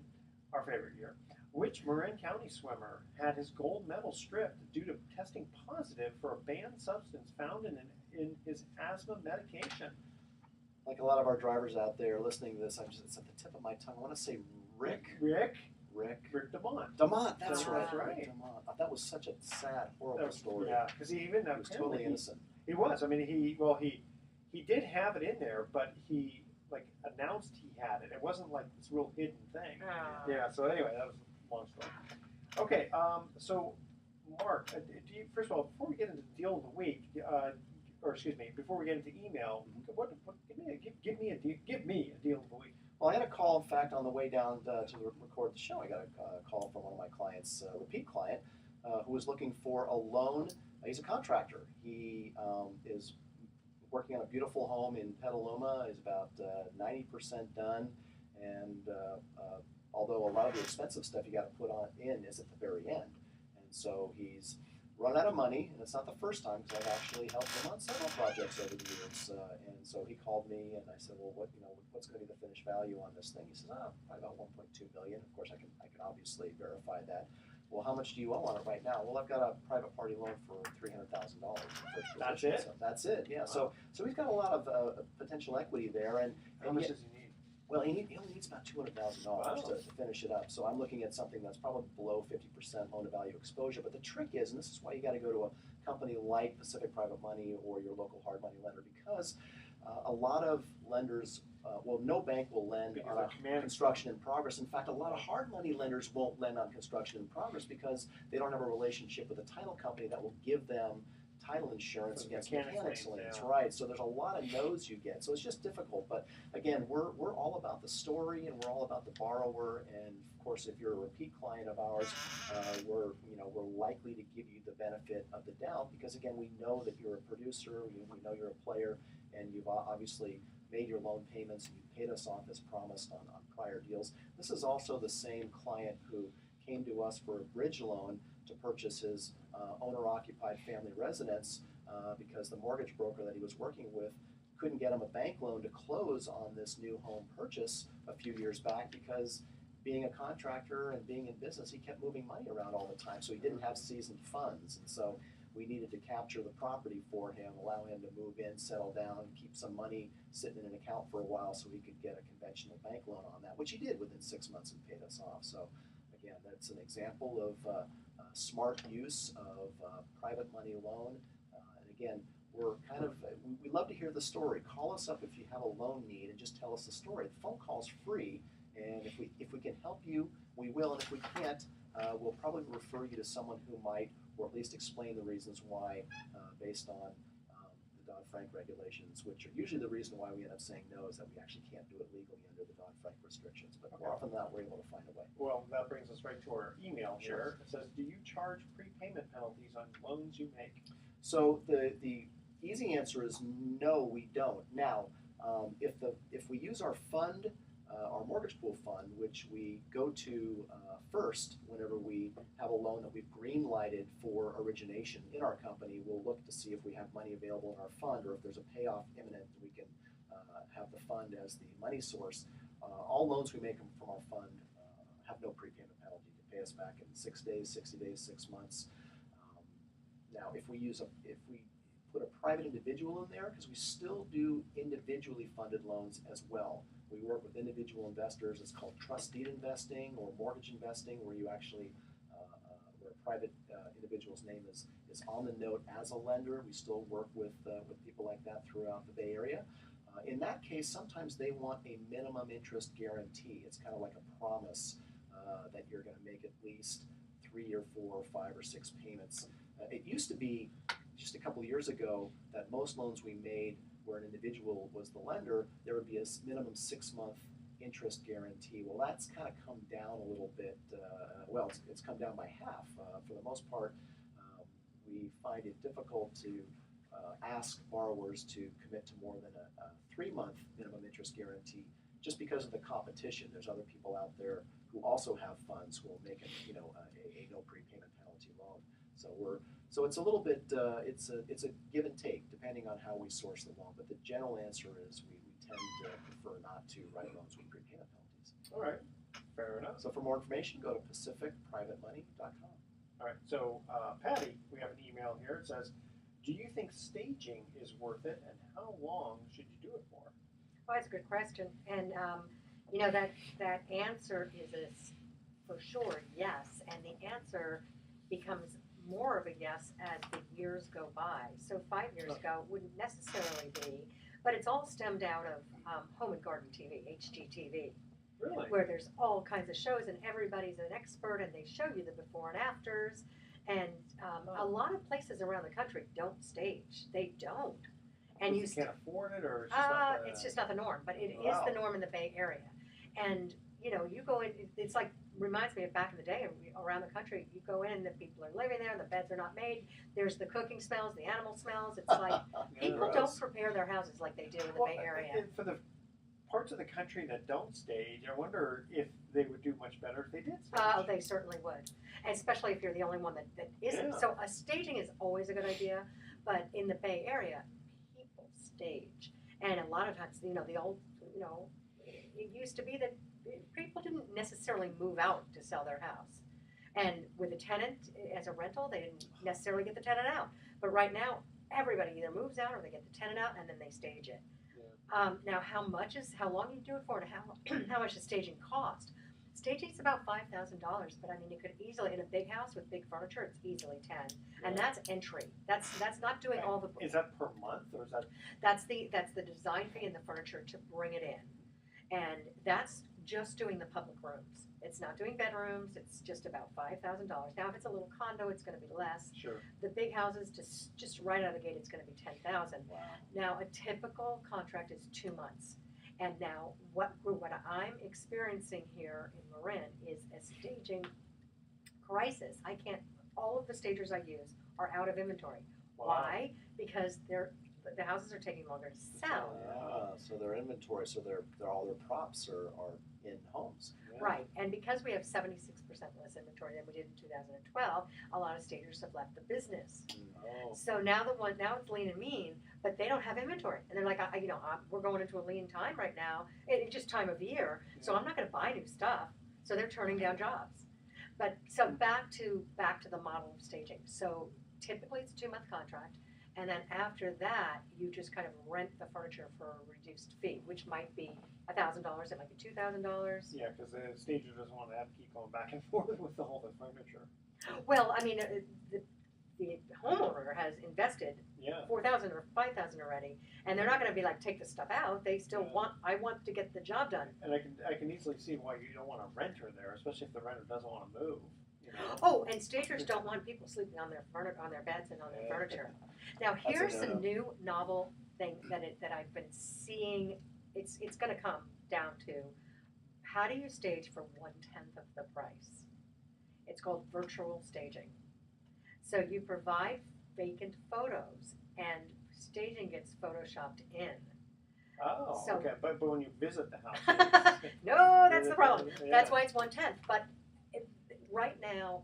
our favorite year. Which Marin County swimmer had his gold medal stripped due to testing positive for a banned substance found in his asthma medication? Like a lot of our drivers out there listening to this, it's at the tip of my tongue. I want to say Rick DeMont. DeMont, that's right. That's right. Rick DeMont. That was such a sad, horrible story. Yeah, because he even He was totally innocent. He was. I mean, he did have it in there, but he announced he had it. It wasn't like this real hidden thing. Oh. Yeah. So anyway, that was a long story. Okay. So Mark, do you, first of all, before we get into deal of the week, or excuse me, before we get into email, give me a deal of the week. Well, I had a call, in fact, on the way down to record the show. I got a call from one of my clients, a repeat client, who was looking for a loan. He's a contractor. He is working on a beautiful home in Petaluma. He's about 90% done, and although a lot of the expensive stuff you got to put in is at the very end, and so he's run out of money, and it's not the first time because I've actually helped him on several projects over the years. And so he called me, and I said, "Well, what's going to be the finished value on this thing?" He says, "Probably about 1.2 million." Of course, I can obviously verify that. Well, how much do you owe on it right now? Well, I've got a private party loan for $300,000. That's it? So that's it. Yeah. Wow. So he's got a lot of potential equity there, and How much does he need? well, he only needs about $200,000 Wow. to finish it up. So I'm looking at something that's probably below 50% loan to value exposure. But the trick is, and this is why you got to go to a company like Pacific Private Money or your local hard money lender, because a lot of lenders, no bank will lend Because on they're commanding. construction in progress. In fact, a lot of hard money lenders won't lend on construction in progress because they don't have a relationship with a title company that will give them title insurance For the against mechanics mechanics liens, liens, yeah. right? So there's a lot of no's you get. So it's just difficult. But again, we're all about the story and we're all about the borrower. And of course, if you're a repeat client of ours, we're likely to give you the benefit of the doubt because again, we know that you're a producer, we know you're a player, and you've obviously made your loan payments and you paid us off as promised on prior deals. This is also the same client who came to us for a bridge loan to purchase his owner-occupied family residence because the mortgage broker that he was working with couldn't get him a bank loan to close on this new home purchase a few years back because being a contractor and being in business, he kept moving money around all the time, so he didn't have seasoned funds. And so we needed to capture the property for him, allow him to move in, settle down, keep some money sitting in an account for a while so he could get a conventional bank loan on that, which he did within 6 months and paid us off. So again, that's an example of smart use of private money loan. And again, we're we love to hear the story. Call us up if you have a loan need and just tell us the story. The phone call's free, and if we can help you, we will. And if we can't, we'll probably refer you to someone who might, or at least explain the reasons why, based on the Dodd-Frank regulations, which are usually the reason why we end up saying no is that we actually can't do it legally under the Dodd-Frank restrictions. But more often than not, we're able to find a way. Well, that brings us right to our email Sure. here. It says, do you charge prepayment penalties on loans you make? So the easy answer is no, we don't. Now, if we use our fund, our mortgage pool fund, which we go to first whenever we have a loan that we've green lighted for origination in our company, we'll look to see if we have money available in our fund or if there's a payoff imminent, we can have the fund as the money source. All loans we make from our fund have no prepayment penalty. You can pay us back in 6 days, 60 days, 6 months. Now, if we put a private individual in there, because we still do individually funded loans as well. We work with individual investors. It's called trust deed investing or mortgage investing, where you actually, where a private individual's name is on the note as a lender. We still work with people like that throughout the Bay Area. In that case, sometimes they want a minimum interest guarantee. It's kind of like a promise that you're going to make at least 3 or 4 or 5 or 6 payments. It used to be just a couple of years ago that most loans we made where an individual was the lender, there would be a minimum 6-month interest guarantee. Well, that's kind of come down a little bit. It's come down by half. For the most part, we find it difficult to ask borrowers to commit to more than a 3-month minimum interest guarantee, just because of the competition. There's other people out there who also have funds who will make a no prepayment penalty loan. So it's a little bit it's a give and take depending on how we source the loan. But the general answer is we tend to prefer not to write loans with prepayment penalties. All right, fair enough. So for more information, go to pacificprivatemoney.com. All right, so Patti, we have an email here. It says, do you think staging is worth it, and how long should you do it for? Well, that's a good question, and that answer is for sure yes, and the answer becomes more of a yes as the years go by. So 5 years ago wouldn't necessarily be, but it's all stemmed out of Home and Garden TV, HGTV. Really? Where there's all kinds of shows and everybody's an expert and they show you the before and afters. And a lot of places around the country don't stage. They don't. And you can't afford it, or it's just not the... it's just not the norm, but it is the norm in the Bay Area. And you go in, it's like, reminds me of back in the day around the country. You go in, the people are living there, the beds are not made, there's the cooking smells, the animal smells. It's like people don't prepare their houses like they do in the Bay Area. And for the parts of the country that don't stage, I wonder if they would do much better if they did stage. Oh, they certainly would, especially if you're the only one that isn't. Yeah. So a staging is always a good idea, but in the Bay Area, people stage, and a lot of times, the old, it used to be that people didn't necessarily move out to sell their house, and with a tenant as a rental, they didn't necessarily get the tenant out. But right now, everybody either moves out or they get the tenant out, and then they stage it. Now, how long you do it for, and how much does staging cost? Staging is about $5,000, but I mean, you could easily, in a big house with big furniture, it's easily 10, and that's entry. That's not doing all the. Is that per month, or is that? That's the design fee and the furniture to bring it in, and that's just doing the public rooms. It's not doing bedrooms. It's just about $5,000. Now, if it's a little condo, it's going to be less. Sure. The big houses, just right out of the gate, it's going to be $10,000. Wow. Now, a typical contract is 2 months. And now, what I'm experiencing here in Marin is a staging crisis. All of the stagers I use are out of inventory. Wow. Why? Because the houses are taking longer to sell. So their inventory, all their props are in homes. Yeah. Right, and because we have 76% less inventory than we did in 2012, a lot of stagers have left the business. Oh. So now it's lean and mean, but they don't have inventory, and they're like, we're going into a lean time right now. It's just time of year, so I'm not going to buy new stuff. So they're turning down jobs. But so back to the model of staging. So typically it's a 2-month contract. And then after that, you just kind of rent the furniture for a reduced fee, which might be $1,000, it might be $2,000. Yeah, because the stager doesn't want to have to keep going back and forth with all the furniture. Well, I mean, the homeowner has invested $4,000 or $5,000 already, and they're not going to be like, take the stuff out. They still I want to get the job done. And I can easily see why you don't want a renter there, especially if the renter doesn't want to move. Oh, and stagers don't want people sleeping on their beds and on their furniture. Now, here's a new novel thing that I've been seeing. It's going to come down to, how do you stage for 1/10 of the price? It's called virtual staging. So you provide vacant photos, and staging gets photoshopped in. Oh, So- okay. But when you visit the house, No, that's the problem. Yeah. That's why it's 1/10. But right now,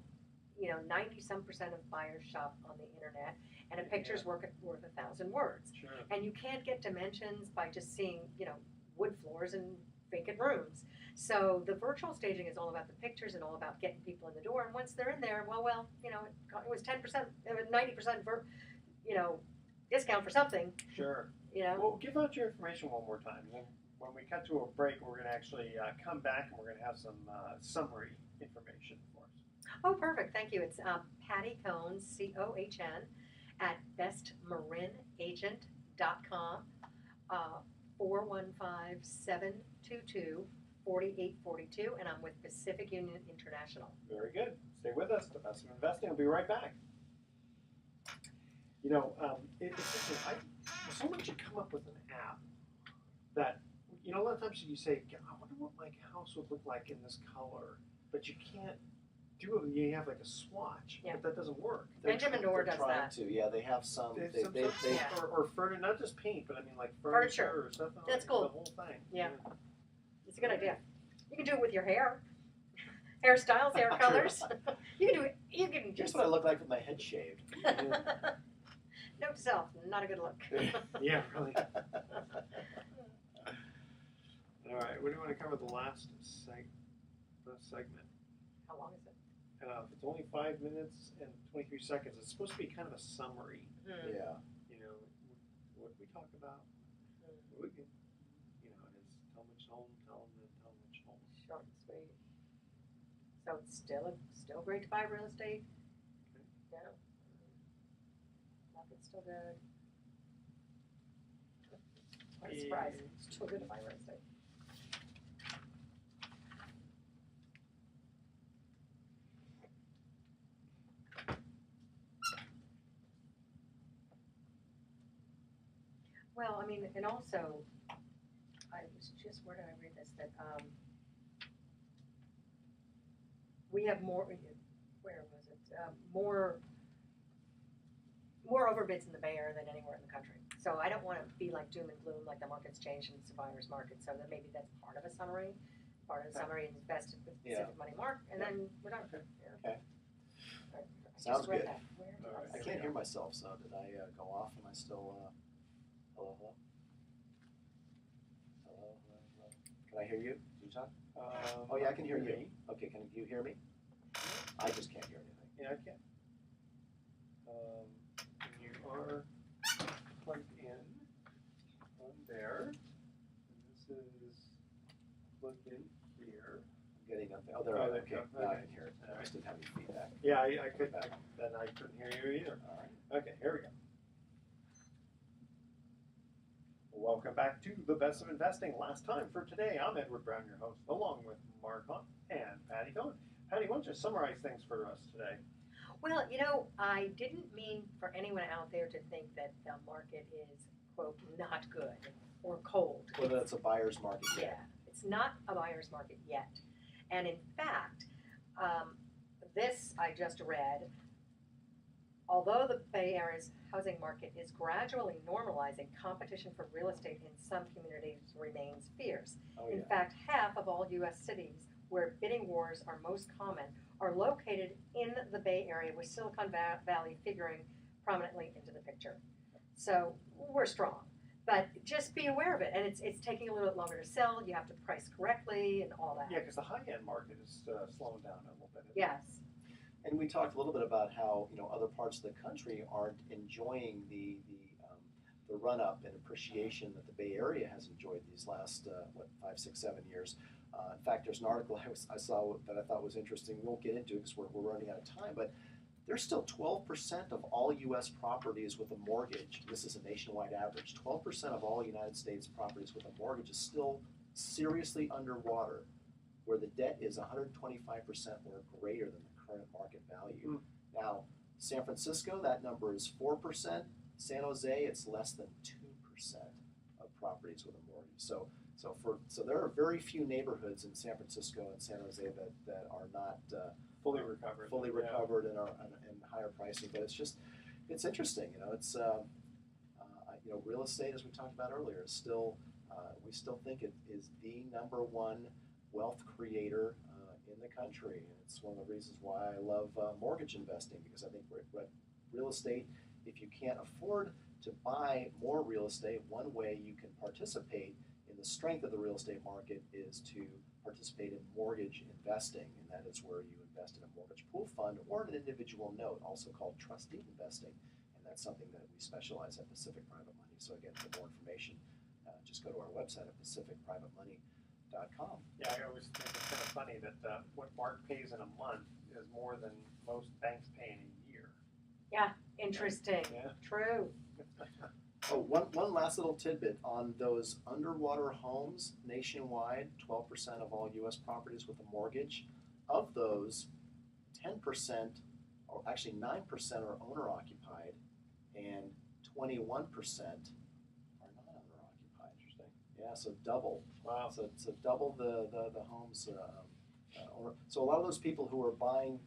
90-some% of buyers shop on the internet, and a picture's worth 1,000 words. Sure. And you can't get dimensions by just seeing, wood floors and vacant rooms. So the virtual staging is all about the pictures and all about getting people in the door. And once they're in there, it was 10%, it was 90% discount for something. Sure. Yeah. Well, give out your information one more time. When we cut to a break, we're going to actually come back and we're going to have some summary information for us. Oh, perfect. Thank you. It's Patti Cohn, COHN, at bestmarinagent.com, 415-722-4842, and I'm with Pacific Union International. Very good. Stay with us. The Best of Investing will be right back. You know, it's interesting. Someone should come up with an app that, you know, a lot of times you say, I wonder what my house would look like in this color, but you can't do it. You have like a swatch, Yeah. but that doesn't work. Benjamin Dorr does trying that. to. Yeah, they have some. They, Yeah. or furniture, not just paint, but I mean like furniture or stuff. That's like cool. The whole thing. Yeah. It's a good idea. You can do it with your hair, hairstyles, hair colors. You can do it. You can Here's just. what I look like with my head shaved. Note to self, not a good look. Yeah, really. All right, what do you want to cover the last segment? How long is it? It's only 5 minutes and 23 seconds. It's supposed to be kind of a summary. Yeah. You know, what we talk about. We can, you know, it's tell which home, tell which home. Short and sweet. So it's still great to buy real estate. Okay. Yeah. Market's still good. What a surprise. It's still good to buy real estate. Well, I mean, and also, I was just, where did I read this, that, we have more, where was it, more overbids in the Bay Area than anywhere in the country. So I don't wanna be like doom and gloom, like the market's changed and it's a buyer's market, so that maybe that's part of a summary. Part of the summary is invested with Pacific Money Mark, and then we're done. Okay. Yeah. Okay. I just Sounds read good. that. Where did All right. I can't hear myself, so did I go off? Am I still, hello? Hello? Can I hear you? Can you talk? Oh yeah, I can hear you. Okay, can you hear me? I just can't hear anything. Yeah, I can. You are plugged in on there. And this is plugged in here. I'm getting nothing. Oh, there. Oh, there Okay, you go. now I Okay. can hear it. All I just didn't have any feedback. Yeah, I couldn't. Then I couldn't hear you either. All right. Okay, here we go. Welcome back to the Best of Investing. Last time for today, I'm Edward Brown, your host, along with Mark Hunt and Patti Cohen. Patti, why don't you summarize things for us today? Well, you know, I didn't mean for anyone out there to think that the market is, quote, not good or cold. Well, that's a buyer's market. Yeah, it's not a buyer's market yet. And in fact, this I just read, although the Bay Area's housing market is gradually normalizing, competition for real estate in some communities remains fierce. Oh, In yeah. fact, half of all U.S. cities where bidding wars are most common are located in the Bay Area, with Silicon Valley figuring prominently into the picture. So we're strong, but just be aware of it. And it's taking a little bit longer to sell. You have to price correctly and all that. Yeah, because the high-end market is slowing down a little bit. Yes. And we talked a little bit about how other parts of the country aren't enjoying the run up and appreciation that the Bay Area has enjoyed these last 5, 6, 7 years. In fact, there's an article I saw that I thought was interesting. We won't get into it because we're running out of time, but there's still 12% of all U.S. properties with a mortgage. This is a nationwide average. 12% of all United States properties with a mortgage is still seriously underwater, where the debt is 125% or greater than the current market value. Now, San Francisco, that number is 4%. San Jose, it's less than 2% of properties with a mortgage. So there are very few neighborhoods in San Francisco and San Jose that are not fully recovered. and are in higher pricing. But it's interesting. It's real estate, as we talked about earlier, is still we still think it is the number one wealth creator in the country. And it's one of the reasons why I love mortgage investing, because I think real estate, if you can't afford to buy more real estate, one way you can participate in the strength of the real estate market is to participate in mortgage investing, and that is where you invest in a mortgage pool fund or an individual note, also called trustee investing, and that's something that we specialize at Pacific Private Money. So again, for more information, just go to our website at pacificprivatemoney.com. Yeah, I always think it's kind of funny that what Mark pays in a month is more than most banks pay in a year. Yeah, interesting. Yeah. True. Oh, one last little tidbit on those underwater homes nationwide, 12% of all U.S. properties with a mortgage. Of those, 10%, or actually 9% are owner occupied, and 21% are not owner occupied. Interesting. Yeah, so double. Wow. So double the homes. Owner. So a lot of those people who are buying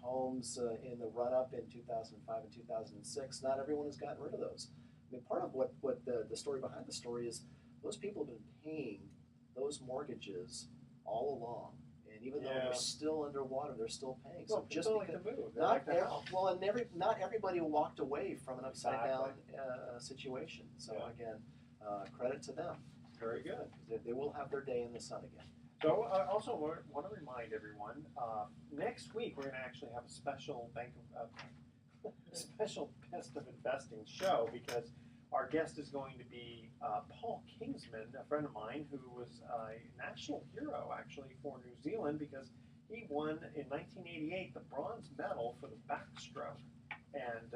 homes in the run up in 2005 and 2006, not everyone has gotten rid of those. I mean, part of what the story behind the story is, those people have been paying those mortgages all along. And even though they're still underwater, they're still paying. So just people because like to move. They like the house. well, and not everybody walked away from an upside down situation. So again, credit to them. Very good. They will have their day in the sun again. So I also want to remind everyone, next week we're going to actually have a special special Best of Investing show, because our guest is going to be Paul Kingsman, a friend of mine who was a national hero actually for New Zealand, because he won in 1988 the bronze medal for the backstroke, and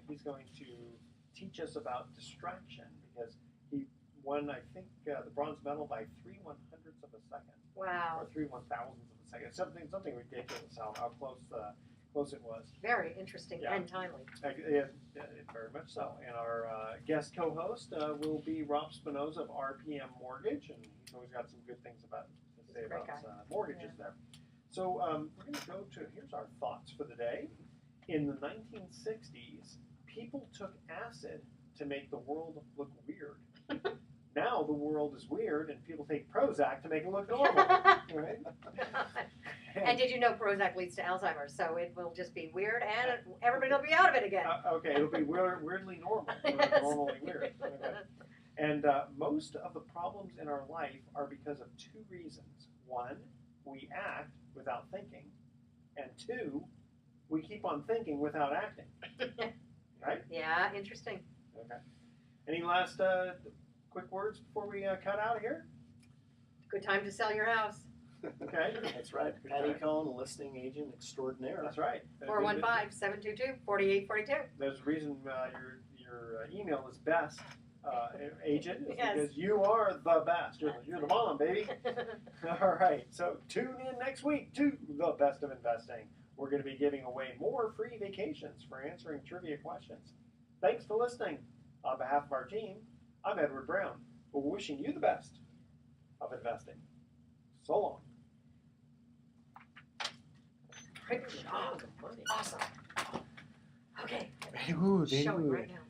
he's going to teach us about distraction, because he won, I think, the bronze medal by 3/100ths of a second. Wow. Or 3/1000ths of a second. Something ridiculous how close it was. Very interesting and timely. Yeah, very much so. And our guest co-host will be Rob Spinoza of RPM Mortgage, and he's always got some good things to say about mortgages there. So we're going to go to, here's our thoughts for the day. In the 1960s, people took acid to make the world look weird. Now the world is weird, and people take Prozac to make it look normal. Right? And did you know Prozac leads to Alzheimer's? So it will just be weird, and everybody will be out of it again. Okay, it'll be weirdly normal. Normally weird. Okay. And most of the problems in our life are because of two reasons. One, we act without thinking. And two, we keep on thinking without acting. Right? Yeah, interesting. Okay. Any last quick words before we cut out of here? Good time to sell your house. Okay. That's right. Patti Cohn, listing agent extraordinaire. That's right. 415-722-4842. There's a reason your email is best agent, is Yes. because you are the best. You're the mom, baby. All right. So tune in next week to the Best of Investing. We're going to be giving away more free vacations for answering trivia questions. Thanks for listening. On behalf of our team, I'm Edward Brown. We're wishing you the best of investing. So long. Awesome. Okay. Very good. Show it right now.